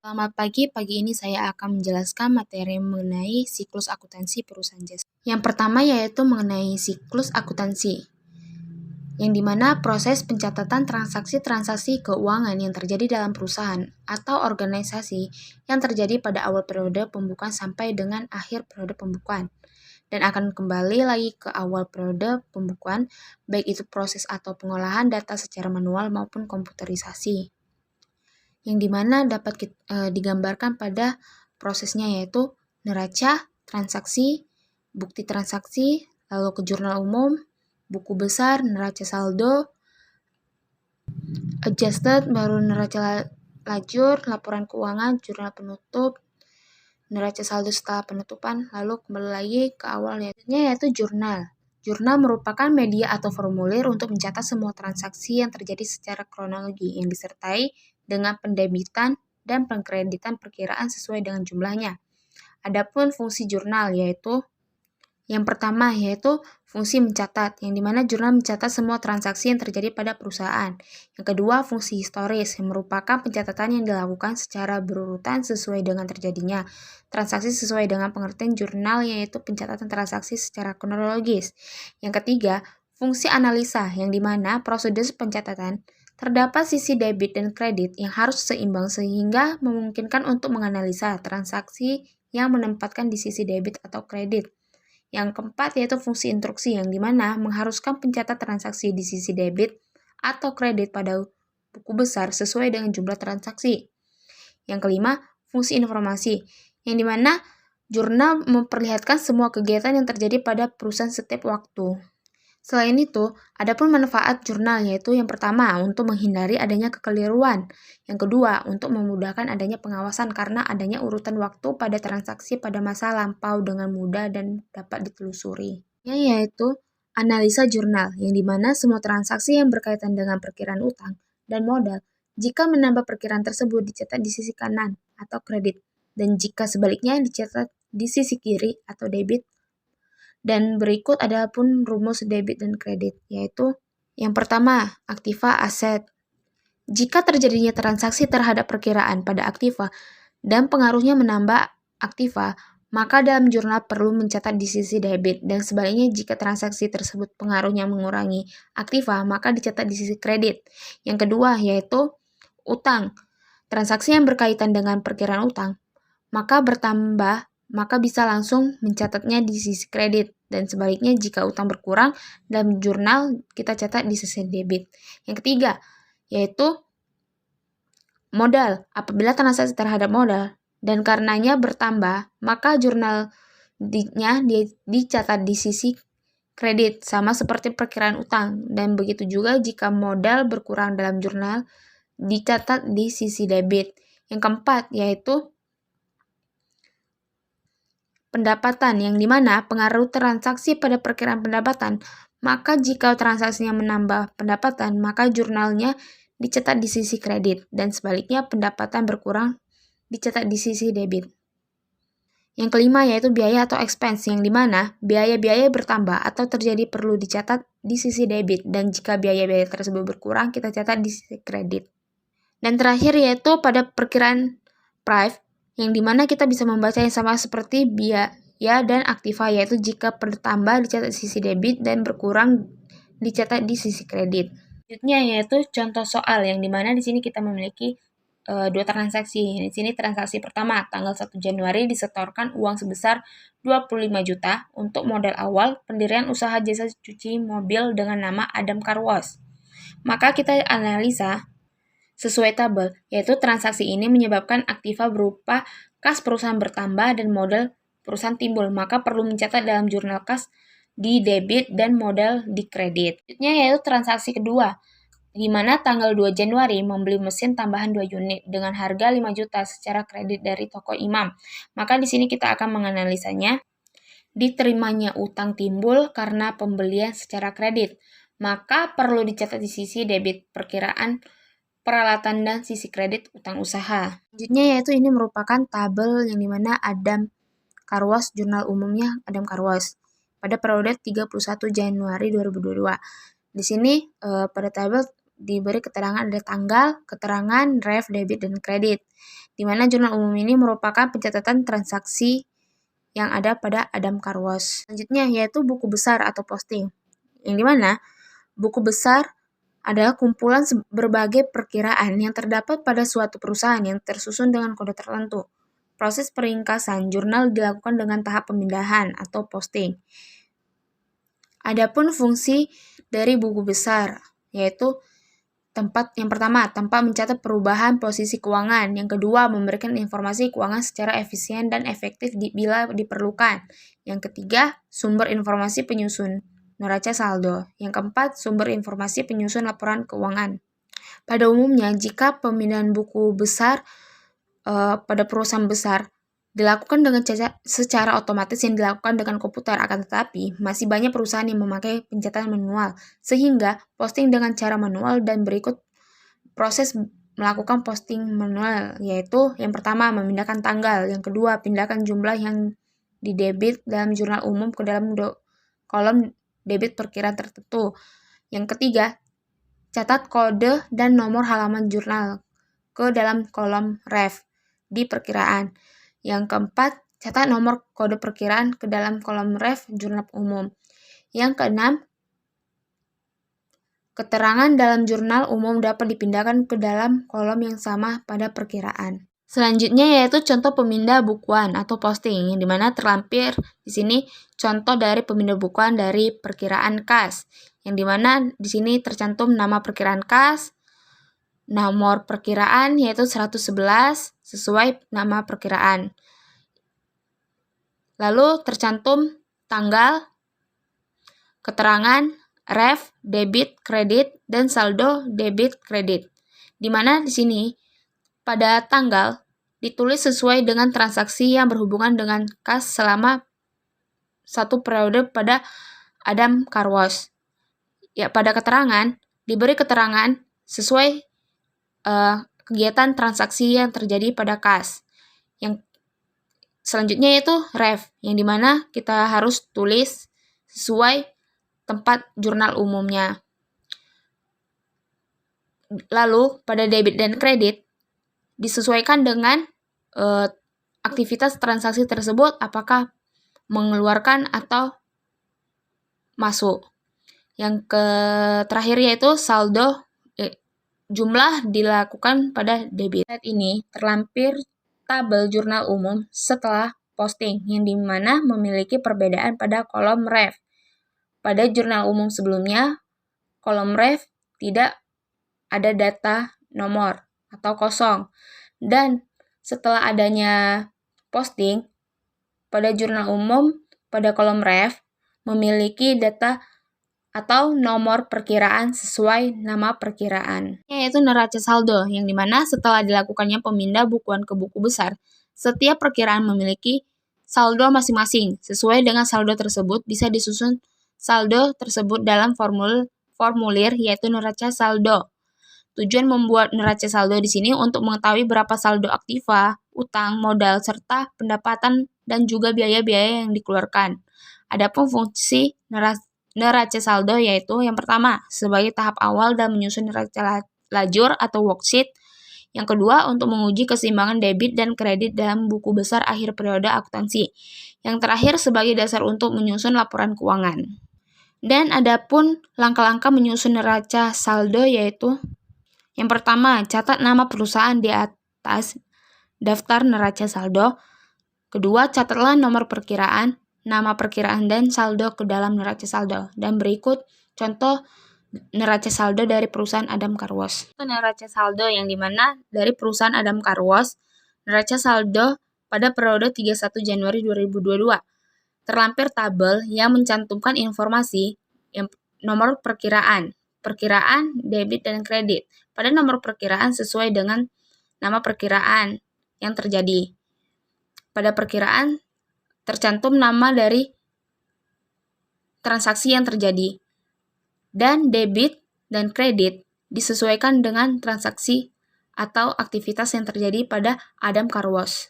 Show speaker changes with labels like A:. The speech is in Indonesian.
A: Selamat pagi, pagi ini saya akan menjelaskan materi mengenai siklus akuntansi perusahaan jasa. Yang pertama yaitu mengenai siklus akuntansi, yang dimana proses pencatatan transaksi-transaksi keuangan yang terjadi dalam perusahaan atau organisasi yang terjadi pada awal periode pembukuan sampai dengan akhir periode pembukuan, dan akan kembali lagi ke awal periode pembukuan, baik itu proses atau pengolahan data secara manual maupun komputerisasi, yang dimana dapat digambarkan pada prosesnya yaitu neraca, transaksi, bukti transaksi, lalu ke jurnal umum, buku besar, neraca saldo, adjusted, baru neraca lajur, laporan keuangan, jurnal penutup, neraca saldo setelah penutupan, lalu kembali lagi ke awal yaitu jurnal. Jurnal merupakan media atau formulir untuk mencatat semua transaksi yang terjadi secara kronologi yang disertai dengan pendebitan dan pengkreditan perkiraan sesuai dengan jumlahnya. Adapun fungsi jurnal yaitu yang pertama yaitu fungsi mencatat, yang dimana jurnal mencatat semua transaksi yang terjadi pada perusahaan. Yang kedua, fungsi historis, yang merupakan pencatatan yang dilakukan secara berurutan sesuai dengan terjadinya transaksi sesuai dengan pengertian jurnal, yaitu pencatatan transaksi secara kronologis. Yang ketiga, fungsi analisa, yang dimana prosedur pencatatan terdapat sisi debit dan kredit yang harus seimbang sehingga memungkinkan untuk menganalisa transaksi yang menempatkan di sisi debit atau kredit. Yang keempat yaitu fungsi instruksi, yang dimana mengharuskan pencatat transaksi di sisi debit atau kredit pada buku besar sesuai dengan jumlah transaksi. Yang kelima, fungsi informasi, yang dimana jurnal memperlihatkan semua kegiatan yang terjadi pada perusahaan setiap waktu. Selain itu, ada pun manfaat jurnal, yaitu yang pertama, untuk menghindari adanya kekeliruan. Yang kedua, untuk memudahkan adanya pengawasan karena adanya urutan waktu pada transaksi pada masa lampau dengan mudah dan dapat ditelusuri. Yaitu analisa jurnal, yang dimana semua transaksi yang berkaitan dengan perkiraan utang dan modal, jika menambah perkiraan tersebut dicatat di sisi kanan atau kredit, dan jika sebaliknya dicatat di sisi kiri atau debit. Dan berikut ada pun rumus debit dan kredit, yaitu yang pertama, aktiva aset. Jika terjadinya transaksi terhadap perkiraan pada aktiva dan pengaruhnya menambah aktiva, maka dalam jurnal perlu mencatat di sisi debit, dan sebaliknya jika transaksi tersebut pengaruhnya mengurangi aktiva, maka dicatat di sisi kredit. Yang kedua, yaitu utang. Transaksi yang berkaitan dengan perkiraan utang, maka bisa langsung mencatatnya di sisi kredit, dan sebaliknya jika utang berkurang dalam jurnal kita catat di sisi debit. Yang ketiga yaitu modal. Apabila transaksi terhadap modal dan karenanya bertambah, maka jurnalnya dicatat di sisi kredit sama seperti perkiraan utang, dan begitu juga jika modal berkurang dalam jurnal dicatat di sisi debit. Yang keempat yaitu pendapatan, yang dimana pengaruh transaksi pada perkiraan pendapatan, maka jika transaksinya menambah pendapatan, maka jurnalnya dicatat di sisi kredit, dan sebaliknya pendapatan berkurang dicatat di sisi debit. Yang kelima yaitu biaya atau expense, yang dimana biaya-biaya bertambah atau terjadi perlu dicatat di sisi debit, dan jika biaya-biaya tersebut berkurang kita catat di sisi kredit. Dan terakhir yaitu pada perkiraan price, yang dimana kita bisa membaca yang sama seperti biaya dan aktiva, yaitu jika bertambah dicatat di sisi debit dan berkurang dicatat di sisi kredit. Selanjutnya yaitu contoh soal, yang dimana di sini kita memiliki dua transaksi. Di sini transaksi pertama, tanggal 1 Januari disetorkan uang sebesar 25 juta untuk modal awal pendirian usaha jasa cuci mobil dengan nama Adam Car Wash. Maka kita analisa sesuai tabel, yaitu transaksi ini menyebabkan aktiva berupa kas perusahaan bertambah dan modal perusahaan timbul, maka perlu mencatat dalam jurnal kas di debit dan modal di kredit. Selanjutnya yaitu transaksi kedua, di mana tanggal 2 Januari membeli mesin tambahan 2 unit dengan harga 5 juta secara kredit dari toko Imam. Maka di sini kita akan menganalisanya. Diterimanya utang timbul karena pembelian secara kredit, maka perlu dicatat di sisi debit perkiraan peralatan dan sisi kredit utang usaha. Selanjutnya yaitu ini merupakan tabel yang dimana Adam Car Wash, jurnal umumnya Adam Car Wash pada periode 31 Januari 2022. Di sini pada tabel diberi keterangan ada tanggal, keterangan, ref, debit, dan kredit. Di mana jurnal umum ini merupakan pencatatan transaksi yang ada pada Adam Carwash. Selanjutnya yaitu buku besar atau posting. Yang dimana buku besar adalah kumpulan berbagai perkiraan yang terdapat pada suatu perusahaan yang tersusun dengan kode tertentu. Proses peringkasan jurnal dilakukan dengan tahap pemindahan atau posting. Adapun fungsi dari buku besar, yaitu yang pertama, tempat mencatat perubahan posisi keuangan. Yang kedua, memberikan informasi keuangan secara efisien dan efektif bila diperlukan. Yang ketiga, sumber informasi penyusun neraca saldo. Yang keempat, sumber informasi penyusun laporan keuangan. Pada umumnya, jika pemindahan buku besar pada perusahaan besar dilakukan dengan secara otomatis yang dilakukan dengan komputer, akan tetapi masih banyak perusahaan yang memakai pencatatan manual, sehingga posting dengan cara manual dan berikut proses melakukan posting manual, yaitu yang pertama memindahkan tanggal, yang kedua pindahkan jumlah yang didebit dalam jurnal umum ke dalam kolom debit perkiraan tertentu, yang ketiga catat kode dan nomor halaman jurnal ke dalam kolom ref di perkiraan. Yang keempat, catat nomor kode perkiraan ke dalam kolom ref jurnal umum. Yang keenam, keterangan dalam jurnal umum dapat dipindahkan ke dalam kolom yang sama pada perkiraan. Selanjutnya yaitu contoh pemindah bukuan atau posting, yang dimana terlampir di sini contoh dari pemindah bukuan dari perkiraan kas, yang dimana di sini tercantum nama perkiraan kas, nomor perkiraan yaitu 111 sesuai nama perkiraan. Lalu tercantum tanggal, keterangan, ref, debit, kredit, dan saldo debit kredit. Di mana di sini pada tanggal ditulis sesuai dengan transaksi yang berhubungan dengan kas selama satu periode pada Adam Carwash. Ya, pada keterangan diberi keterangan sesuai kegiatan transaksi yang terjadi pada kas. Yang selanjutnya yaitu ref, yang dimana kita harus tulis sesuai tempat jurnal umumnya. Lalu pada debit dan kredit disesuaikan dengan aktivitas transaksi tersebut, apakah mengeluarkan atau masuk. Yang terakhir yaitu saldo, jumlah dilakukan pada debit. Saat ini terlampir tabel jurnal umum setelah posting, yang dimana memiliki perbedaan pada kolom ref. Pada jurnal umum sebelumnya, kolom ref tidak ada data nomor atau kosong. Dan setelah adanya posting, pada jurnal umum, pada kolom ref memiliki data atau nomor perkiraan sesuai nama perkiraan. Yaitu neraca saldo, yang dimana setelah dilakukannya pemindah bukuan ke buku besar, setiap perkiraan memiliki saldo masing-masing. Sesuai dengan saldo tersebut, bisa disusun saldo tersebut dalam formulir yaitu neraca saldo. Tujuan membuat neraca saldo di sini untuk mengetahui berapa saldo aktiva, utang, modal, serta pendapatan dan juga biaya-biaya yang dikeluarkan. Adapun fungsi neraca saldo yaitu yang pertama, sebagai tahap awal dalam menyusun neraca lajur atau worksheet. Yang kedua, untuk menguji keseimbangan debit dan kredit dalam buku besar akhir periode akuntansi. Yang terakhir, sebagai dasar untuk menyusun laporan keuangan. Dan adapun langkah-langkah menyusun neraca saldo yaitu yang pertama, catat nama perusahaan di atas daftar neraca saldo. Kedua, catatlah nomor perkiraan, nama perkiraan, dan saldo ke dalam neraca saldo. Dan berikut contoh neraca saldo dari perusahaan Adam Carwash. Neraca saldo yang dimana dari perusahaan Adam Carwash, neraca saldo pada periode 31 Januari 2022. Terlampir tabel yang mencantumkan informasi nomor perkiraan, debit, dan kredit. Pada nomor perkiraan sesuai dengan nama perkiraan yang terjadi. Pada perkiraan tercantum nama dari transaksi yang terjadi. Dan debit dan kredit disesuaikan dengan transaksi atau aktivitas yang terjadi pada Adam Carwash.